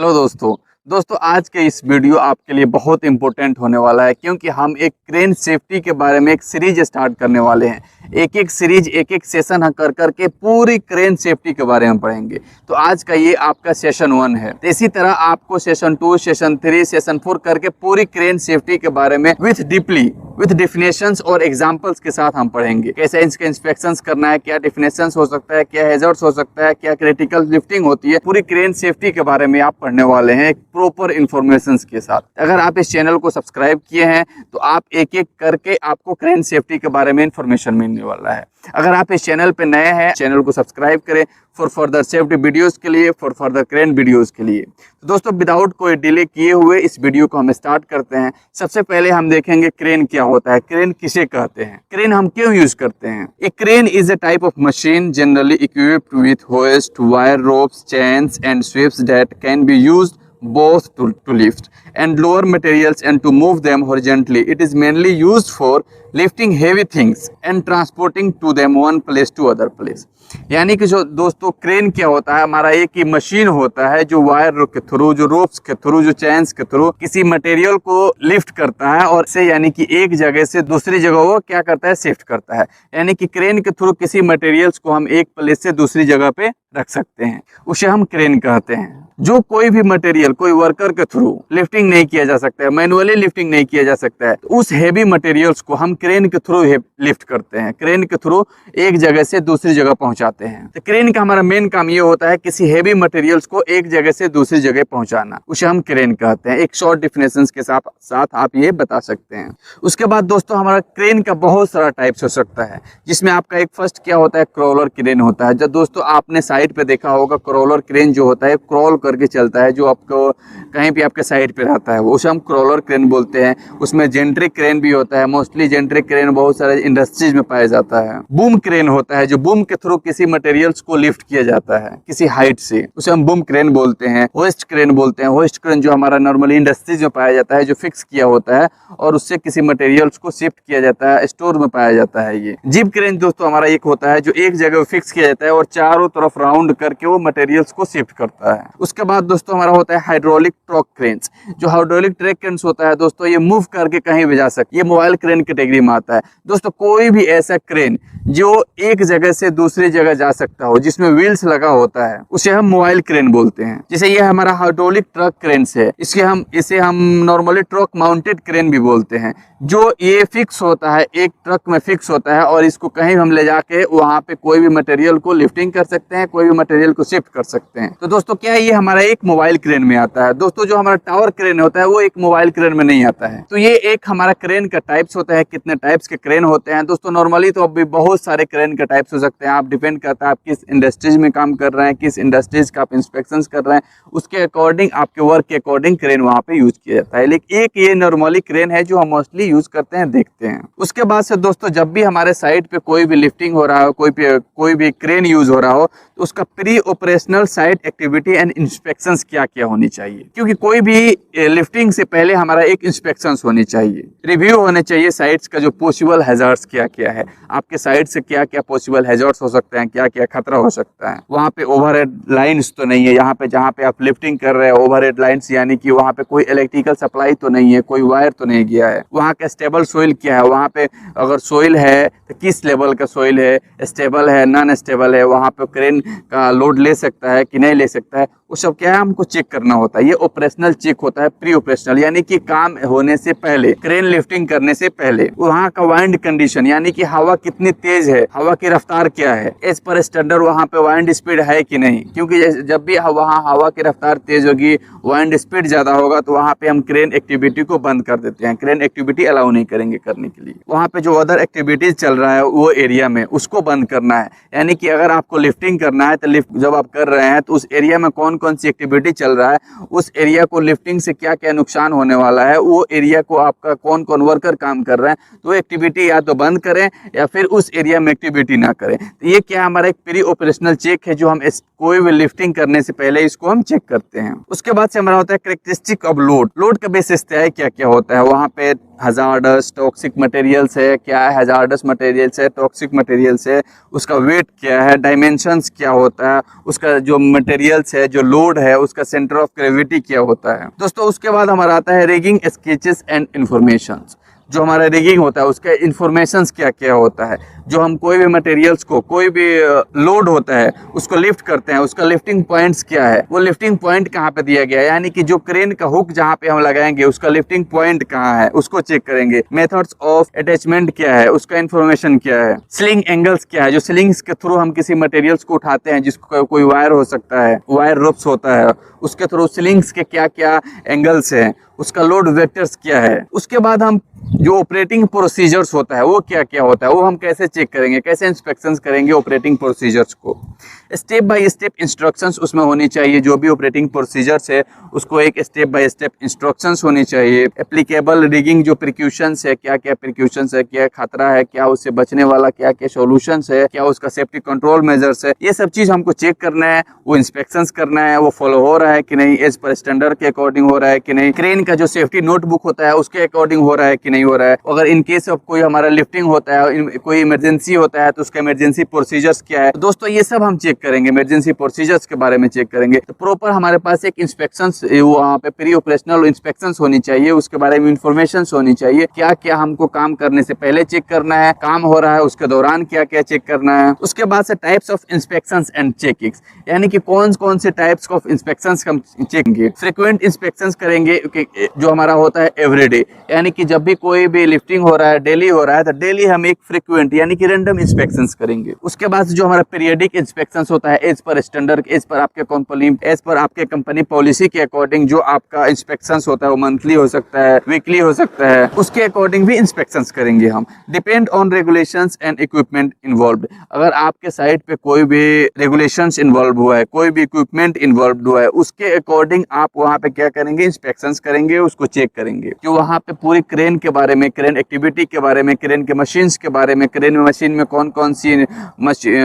Hello दोस्तों आज के इस वीडियो आपके लिए बहुत इंपॉर्टेंट होने वाला है, क्योंकि हम एक क्रेन सेफ्टी के बारे में एक सीरीज स्टार्ट करने वाले हैं। एक सीरीज एक सेशन कर करके पूरी क्रेन सेफ्टी के बारे में पढ़ेंगे। तो आज का ये आपका सेशन 1 है। तो इसी तरह आपको सेशन 2, सेशन 3, सेशन 4 करके पूरी क्रेन सेफ्टी के बारे में विथ डिफिनेशंस और एग्जांपल्स के साथ हम पढ़ेंगे। कैसे इसके इंस्पेक्शंस करना है, क्या डिफिनेशंस हो सकता है, क्या हैजर्ड्स हो सकता है, क्या क्रिटिकल लिफ्टिंग होती है, पूरी क्रेन सेफ्टी के बारे में आप पढ़ने वाले हैं एक प्रॉपर इंफॉर्मेशन के साथ। अगर आप इस चैनल को सब्सक्राइब किए हैं तो आप एक एक करके आपको क्रेन सेफ्टी के बारे में इंफॉर्मेशन मिलने वाला है। अगर आप इस चैनल पे नए हैं, चैनल को सब्सक्राइब करें फॉर फर्दर सेफ्टी वीडियोस के लिए, फॉर फर्दर क्रेन वीडियोस के लिए। तो दोस्तों विदाउट कोई डिले किए हुए इस वीडियो को हम स्टार्ट करते हैं। सबसे पहले हम देखेंगे क्रेन क्या होता है, क्रेन किसे कहते हैं, क्रेन हम क्यों यूज करते हैं। A crane is a type of machine generally equipped with hoist, wire ropes, chains and sweeps that can be used both to lift and lower materials and to move them horizontally. It is mainly used for lifting heavy things and transporting to them one place to other place. यानी कि जो दोस्तों crane क्या होता है, हमारा एक ही machine होता है जो वायर के थ्रू, जो रोप्स के थ्रू, जो चेन्स के थ्रू किसी मटेरियल को लिफ्ट करता है और से यानी कि एक जगह से दूसरी जगह वो क्या करता है, शिफ्ट करता है। यानी कि क्रेन के थ्रू किसी मटेरियल्स को हम एक प्लेस से दूसरी जगह पे रख सकते हैं, उसे हम क्रेन कहते हैं। जो कोई भी मटेरियल कोई वर्कर के थ्रू लिफ्टिंग नहीं किया जा सकता है, मैनुअली लिफ्टिंग नहीं किया जा सकता है, तो उस हेवी मटेरियल्स को हम क्रेन के थ्रू लिफ्ट करते हैं, क्रेन के थ्रू एक जगह से दूसरी जगह पहुंचाते हैं। तो क्रेन का हमारा मेन काम ये होता है किसी हेवी मटेरियल्स को एक जगह से दूसरी जगह पहुंचाना, उसे हम क्रेन कहते हैं। एक शॉर्ट डिफिनेशन के साथ आप ये बता सकते हैं। उसके बाद दोस्तों हमारा क्रेन का बहुत सारा टाइप्स हो सकता है, जिसमें आपका एक फर्स्ट क्या होता है, क्रॉलर क्रेन होता है। जब दोस्तों आपने साइड पे देखा होगा क्रॉलर क्रेन जो होता है क्रॉल करके चलता है, जो आपको कहीं भी आपके साइड पे रहता है, वो उसे हम क्रॉलर क्रेन बोलते हैं। उसमें जेंट्रिक क्रेन भी होता है, मोस्टली जेंट्रिक क्रेन बहुत सारे इंडस्ट्रीज में पाया जाता है। बूम क्रेन होता है, जो बूम के थ्रू किसी मटेरियल्स को लिफ्ट किया जाता है किसी हाइट से, उसे हम बूम क्रेन बोलते हैं। होस्ट क्रेन बोलते हैं, होस्ट क्रेन जो हमारा नॉर्मली इंडस्ट्रीज में पाया जाता है, जो फिक्स किया होता है और उससे किसी मटेरियल्स को शिफ्ट किया जाता है, स्टोर में पाया जाता है। ये जिप क्रेन दोस्तों हमारा एक होता है जो एक जगह फिक्स किया जाता है और चारों तरफ राउंड करके वो मटेरियल्स को शिफ्ट करता है। उसके बाद दोस्तों हमारा होता है हाइड्रोलिक ट्रक क्रेन्स। जो हाइड्रोलिक ट्रक क्रेन्स होता है दोस्तों, ये मूव करके कहीं भी जा सकती है, ये मोबाइल क्रेन कैटेगरी में आता है। दोस्तों कोई भी ऐसा क्रेन जो एक जगह से दूसरी जगह जा सकता हो, जिसमें व्हील्स लगा होता है, उसे हम मोबाइल क्रेन बोलते हैं। जैसे ये हमारा हाइड्रोलिक ट्रक क्रेन्स है, इसे हम नॉर्मली ट्रक माउंटेड क्रेन भी बोलते हैं। जो ये फिक्स होता है, एक ट्रक में फिक्स होता है और इसको कहीं हम ले जाके वहां पे कोई भी मटेरियल को लिफ्टिंग कर सकते हैं, कोई भी मटेरियल को शिफ्ट कर सकते हैं। तो दोस्तों क्या है, ये हमारा एक मोबाइल क्रेन में आता है। दोस्तों जो हमारा टावर क्रेन होता है वो एक मोबाइल क्रेन में नहीं आता है। तो ये एक हमारा क्रेन का टाइप्स होता है। कितने टाइप्स के क्रेन होते हैं दोस्तों, नॉर्मली तो अभी बहुत सारे क्रेन के टाइप्स हो सकते हैं। आप डिपेंड करता है आप किस इंडस्ट्रीज में काम कर रहे हैं, किस इंडस्ट्रीज का आप इंस्पेक्शन कर रहे हैं, उसके अकॉर्डिंग आपके वर्क के अकॉर्डिंग क्रेन वहाँ पे यूज किया जाता है। लेकिन एक ये नॉर्मली क्रेन है जो हम मोस्टली यूज करते हैं, देखते हैं। उसके बाद से दोस्तों जब भी हमारे साइट पे कोई भी लिफ्टिंग हो रहा हो, कोई भी क्रेन यूज हो रहा हो, तो उसका pre operational site activity and inspections क्या क्या होनी चाहिए। क्योंकि कोई भी लिफ्टिंग से पहले हमारा एक इंस्पेक्शंस होनी चाहिए, रिव्यू होने चाहिए साइट्स का, जो पॉसिबल हैजर्ड्स क्या क्या है, आपके साइट से क्या क्या पॉसिबल हैजर्ड्स हो सकते हैं, क्या क्या खतरा हो सकता है। वहाँ पे ओवरहेड लाइन्स तो नहीं है, यहाँ पे जहाँ पे आप लिफ्टिंग कर रहे हैं ओवरहेड लाइन्स, यानी कि वहाँ पे कोई इलेक्ट्रिकल सप्लाई तो नहीं है, कोई वायर तो नहीं गया है। वहाँ का स्टेबल सोइल क्या है, वहाँ पे अगर सोइल है तो किस लेवल का सोइल है, स्टेबल है, नॉन स्टेबल है, वहाँ पे क्रेन का लोड ले सकता है कि नहीं ले सकता है, वो सब क्या है हमको चेक करना होता है। ये ऑपरेशनल चेक होता है, प्री ऑपरेशनल, यानी कि काम होने से पहले, क्रेन लिफ्टिंग करने से पहले। वहाँ का वाइंड कंडीशन, यानी कि हवा कितनी तेज है, हवा की रफ्तार क्या है, एज पर स्टैंडर्ड वहाँ पे वाइंड स्पीड है कि नहीं। क्योंकि जब भी वहाँ हवा की रफ्तार तेज होगी, वाइंड स्पीड ज्यादा होगा, तो वहाँ पे हम क्रेन एक्टिविटी को बंद कर देते हैं, क्रेन एक्टिविटी अलाउ नहीं करेंगे करने के लिए। वहाँ पे जो अदर एक्टिविटीज चल रहा है वो एरिया में उसको बंद करना है। यानी कि अगर आपको लिफ्टिंग करना है तो लिफ्ट जब आप कर रहे हैं तो उस एरिया में कौन कौन सी एक्टिविटी चल रहा है, उस एरिया को लिफ्टिंग से क्या क्या नुकसान होने वाला है, वो एरिया को आपका कौन कौन वर्कर काम कर रहे हैं, तो एक्टिविटी या तो बंद करें या फिर उस एरिया में एक्टिविटी ना करें। तो ये क्या हमारा एक प्री ऑपरेशनल चेक है, जो हम कोई भी लिफ्टिंग करने से पहले इसको हम चेक करते हैं। उसके बाद से हमारा होता है कैरेक्टरिस्टिक ऑफ लोड। लोड का बेसिस है क्या क्या होता है, वहाँ पे हजार्डस टॉक्सिक मटेरियल्स है, क्या है हजार्डस मटेरियल्स है, टॉक्सिक मटेरियल्स है, उसका वेट क्या है, डायमेंशंस क्या होता है, उसका जो मटेरियल्स है, जो लोड है, उसका सेंटर ऑफ ग्रेविटी क्या होता है। दोस्तों उसके बाद हमारा आता है रिगिंग स्केचेस एंड इंफॉर्मेशन। जो हमारा रिगिंग होता है उसका इंफॉर्मेशन क्या क्या होता है। जो हम कोई भी मटेरियल्स को, कोई भी लोड होता है उसको लिफ्ट करते हैं, उसका लिफ्टिंग पॉइंट्स क्या है, वो लिफ्टिंग पॉइंट कहाँ पे दिया गया है, यानी कि जो क्रेन का हुक जहाँ पे हम लगाएंगे उसका लिफ्टिंग पॉइंट कहाँ है उसको चेक करेंगे। मेथड्स ऑफ अटैचमेंट क्या है, उसका इन्फॉर्मेशन क्या है। स्लिंग एंगल्स क्या है, जो स्लिंग्स के थ्रू हम किसी मटेरियल्स को उठाते हैं, जिसको कोई वायर हो सकता है, वायर रोप्स होता है, उसके थ्रू स्लिंग्स के क्या क्या एंगल्स हैं, उसका लोड वेक्टर्स क्या है। उसके बाद हम जो ऑपरेटिंग प्रोसीजर्स होता है वो क्या क्या होता है, वो हम कैसे चेक करेंगे, कैसे इंस्पेक्शंस करेंगे ऑपरेटिंग प्रोसीजर्स को। स्टेप बाय स्टेप इंस्ट्रक्शंस उसमें होनी चाहिए। जो भी ऑपरेटिंग प्रोसीजर्स है उसको एक स्टेप बाय स्टेप इंस्ट्रक्शंस होनी चाहिए। एप्लीकेबल रिगिंग जो प्रिकॉशंस है, क्या क्या प्रिकॉशंस है, क्या खतरा है, क्या उससे बचने वाला क्या क्या सॉल्यूशंस है, क्या उसका सेफ्टी कंट्रोल मेजर्स है, ये सब चीज़ हमको चेक करना है। वो इंस्पेक्शंस करना है, वो फॉलो हो रहा है कि नहीं, एज पर स्टैंडर्ड के अकॉर्डिंग हो रहा है कि नहीं, क्रेन का जो सेफ्टी नोटबुक होता है उसके अकॉर्डिंग हो रहा है कि नहीं हो रहा है। अगर इन केस ऑफ कोई हमारा लिफ्टिंग होता है, कोई इमरजेंसी होता है तो उसका इमरजेंसी प्रोसीजर्स क्या है। तो दोस्तों ये सब हम चेक करेंगे, इमरजेंसी प्रोसीजर्स के बारे में चेक करेंगे। तो प्रॉपर हमारे पास एक इंस्पेक्शंस, वहाँ पे प्री ऑपरेशनल इंस्पेक्शंस होनी चाहिए, उसके बारे में इंफॉर्मेशन होनी चाहिए, क्या क्या हमको काम करने से पहले चेक करना है, काम हो रहा है उसके दौरान क्या क्या चेक करना है। उसके बाद से types of inspections and checkings, यानी कि कौन कौन से टाइप्स ऑफ इंस्पेक्शंस हम चेक करेंगे। फ्रीक्वेंट इंस्पेक्शंस करेंगे जो हमारा होता है एवरीडे, यानी कि जब भी कोई भी लिफ्टिंग हो रहा है, डेली हो रहा है, तो डेली हम एक फ्रीक्वेंट यानी कि रैंडम इंस्पेक्शंस करेंगे। उसके बाद जो हमारा पीरियडिक इंस्पेक्शंस होता है as per standard, as per आपके कंपनी, एज पर आपके कंपनी पॉलिसी के अकॉर्डिंग जो आपका इंस्पेक्शंस होता है वो मंथली हो सकता है, वीकली हो सकता है, उसके अकॉर्डिंग भी इंस्पेक्शंस करेंगे हम। Depend on regulations and equipment involve, अगर आपके साइड पे कोई भी रेगुलेशंस इन्वॉल्व हुआ है, कोई भी इक्विपमेंट इन्वॉल्व हुआ है, उसके अकॉर्डिंग आप वहाँ पे क्या करेंगे, इंस्पेक्शंस करेंगे, उसको चेक करेंगे कि वहाँ पे पूरी क्रेन के बारे में, क्रेन एक्टिविटी के बारे में, क्रेन के मशीन्स के बारे में, क्रेन मशीन में कौन कौन सी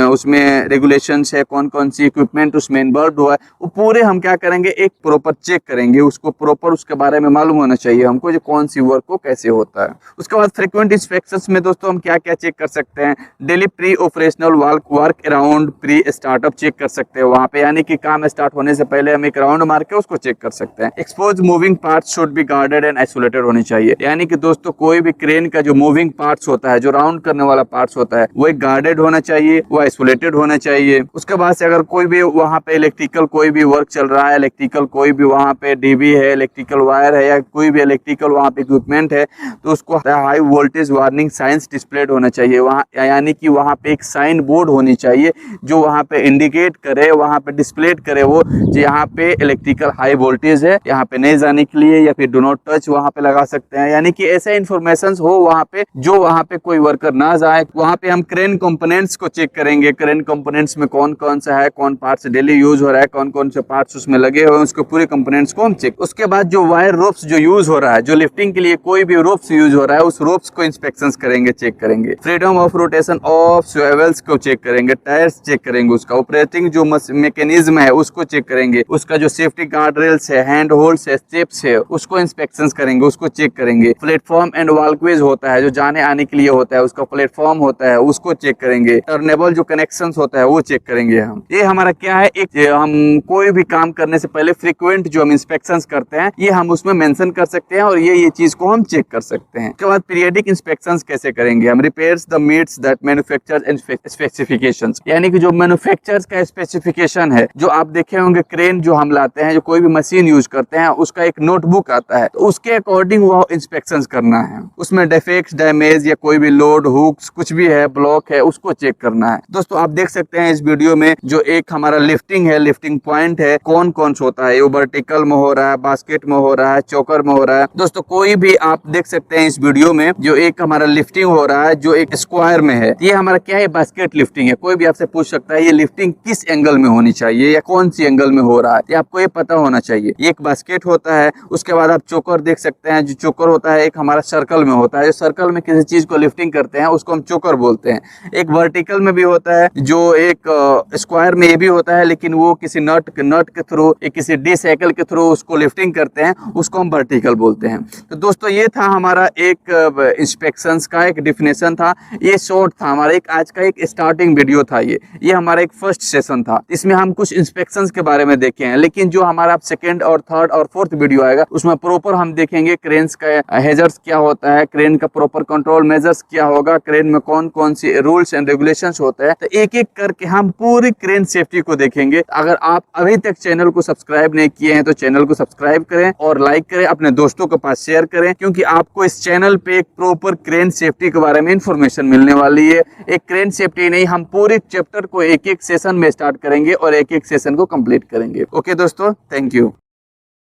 उसमें रेगुलेशंस है, कौन कौन सी इक्विपमेंट उसमें इन्वॉल्व हुआ है, वो पूरे हम क्या करेंगे, एक प्रॉपर चेक करेंगे, उसको प्रॉपर उसके बारे में मालूम होना चाहिए हमको जो कौन सी वर्क को कैसे होता है। उसके बाद फ्रीक्वेंट इंस्पेक्शंस में दोस्तों हम क्या क्या चेक कर सकते हैं। Daily pre operational work around pre startup check कर सकते हैं वहाँ पे, यानी कि काम स्टार्ट होने से पहले हम एक राउंड मार के उसको चेक कर सकते हैं। Expose moving parts should be guarded and isolated होनी चाहिए, यानी कि दोस्तों कोई भी क्रेन का जो मूविंग पार्ट्स होता है, जो राउंड करने वाला पार्ट्स होता है, वो एक गार्डेड होना चाहिए, वो आइसोलेटेड होना चाहिए। उसके बाद से अगर कोई भी वहाँ पे इलेक्ट्रिकल कोई भी वर्क चल रहा है, इलेक्ट्रिकल कोई भी वहाँ पे डीबी है, इलेक्ट्रिकल वायर है, या कोई भी इलेक्ट्रिकल वहाँ पे इक्विपमेंट है, तो उसको high voltage warning science displayed होना चाहिए वहाँ, यानी कि वहाँ पे एक साइन बोर्ड होनी चाहिए जो वहाँ पे इंडिकेट करे, वहाँ पे डिस्प्लेड करे वो यहाँ पे इलेक्ट्रिकल हाई वोल्टेज है, यहाँ पे नहीं जाने के लिए, या फिर डू नॉट टच वहाँ पे लगा सकते हैं, यानी कि ऐसे इन्फॉर्मेशन हो वहाँ पे जो वहाँ पे कोई वर्कर ना जाए। वहाँ पे हम क्रेन कंपोनेंट्स को चेक करेंगे, क्रेन कंपोनेंट्स में कौन कौन सा है, कौन पार्ट्स डेली यूज हो रहा है, कौन कौन से पार्ट्स उसमें लगे हुए हैं, उसको पूरे कंपोनेंट्स को हम चेक। उसके बाद जो वायर रोप्स जो यूज हो रहा है, जो लिफ्टिंग के लिए कोई भी रोप्स यूज हो रहा है, उस रोप्स को इंस्पेक्शंस करेंगे, चेक करेंगे। फ्रीडम ऑफ रोटेशन ऑफ स्वेवल्स को चेक करेंगे, टायर्स चेक करेंगे, उसका ऑपरेटिंग जो मैकेनिज्म है उसको चेक करेंगे, उसका जो सेफ्टी गार्ड रेल्स है, हैंड होल्ड्स है, स्टेप्स है, उसको इंस्पेक्शंस करेंगे, उसको चेक करेंगे। प्लेटफॉर्म एंड वॉकवेज होता है जो जाने आने के लिए होता है, उसका प्लेटफॉर्म होता है, उसको चेक करेंगे। टर्नेबल जो कनेक्शंस होता है वो चेक करेंगे हम। ये हमारा क्या है, एक हम कोई भी काम करने से पहले फ्रीक्वेंट जो हम इंस्पेक्शंस करते हैं ये हम उसमें मेंशन कर सकते हैं और ये चीज को हम चेक कर सकते हैं। उसके बाद पीरियडिक इंस्पेक्शंस कैसे करेंगे हम। Repairs the meets that manufacture and specifications, यानी कि जो मैन्युफैक्चरर्स का स्पेसिफिकेशन है, जो आप देखे होंगे क्रेन जो हम लाते हैं, जो कोई भी मशीन यूज करते हैं, उसका एक नोटबुक आता है, तो उसके अकॉर्डिंग वो इंस्पेक्शंस करना है। उसमें डिफेक्ट्स, डैमेज या कोई भी लोड, हुक्स कुछ भी है, ब्लॉक है, उसको चेक करना है। दोस्तों आप देख सकते हैं इस वीडियो में जो एक हमारा लिफ्टिंग है, लिफ्टिंग पॉइंट है, कौन कौन सा होता है, वो वर्टिकल में हो रहा है, बास्केट में हो रहा है, चौकर में हो रहा है। दोस्तों कोई भी आप देख सकते हैं इस वीडियो में जो एक हमारा लिफ्टिंग हो रहा है जो एक स्क्वायर में है, ये हमारा क्या है, बास्केट लिफ्टिंग है। कोई भी आपसे पूछ सकता है ये लिफ्टिंग किस एंगल में होनी चाहिए या कौन सी एंगल में हो रहा है, ये आपको ये पता होना चाहिए। ये एक बास्केट होता है, उसके उसके बाद आप चोकर देख सकते हैं। जो चोकर होता है एक हमारा सर्कल में होता है, जो सर्कल में किसी चीज को लिफ्टिंग करते हैं उसको हम चोकर बोलते हैं। एक वर्टिकल में भी होता है, जो एक स्क्वायर में ये भी होता है, लेकिन वो किसी नट के थ्रू, किसी डी साइकिल के थ्रू उसको लिफ्टिंग करते हैं, उसको हम वर्टिकल बोलते हैं। तो दोस्तों ये था हमारा एक इंस्पेक्शंस का एक डिफिनेशन था। ये शॉर्ट था हमारा एक आज का एक स्टार्टिंग वीडियो था। ये हमारा एक फर्स्ट सेशन था। इसमें हम कुछ इंस्पेक्शंस के बारे में देखे हैं, लेकिन जो हमारा सेकंड और थर्ड और फोर्थ वीडियो आएगा उसमें प्रॉपर हम देखेंगे क्रेन्स का हैजर्ड्स क्या होता है, क्रेन का प्रॉपर कंट्रोल मेजर्स क्या होगा, क्रेन में कौन कौन सी रूल्स एंड रेगुलेशंस होते हैं। तो एक एक करके हम पूरी क्रेन सेफ्टी को देखेंगे। अगर आप अभी तक चैनल को सब्सक्राइब नहीं किए हैं तो चैनल को सब्सक्राइब करें और लाइक करें, अपने दोस्तों के पास शेयर करें, क्योंकि आपको इस चैनल पे एक प्रॉपर क्रेन सेफ्टी के बारे में इंफॉर्मेशन मिलने वाली है। एक क्रेन सेफ्टी नहीं, हम पूरे चैप्टर को एक एक सेशन में स्टार्ट करेंगे और एक एक सेशन को कंप्लीट करेंगे। ओके दोस्तों, थैंक यू।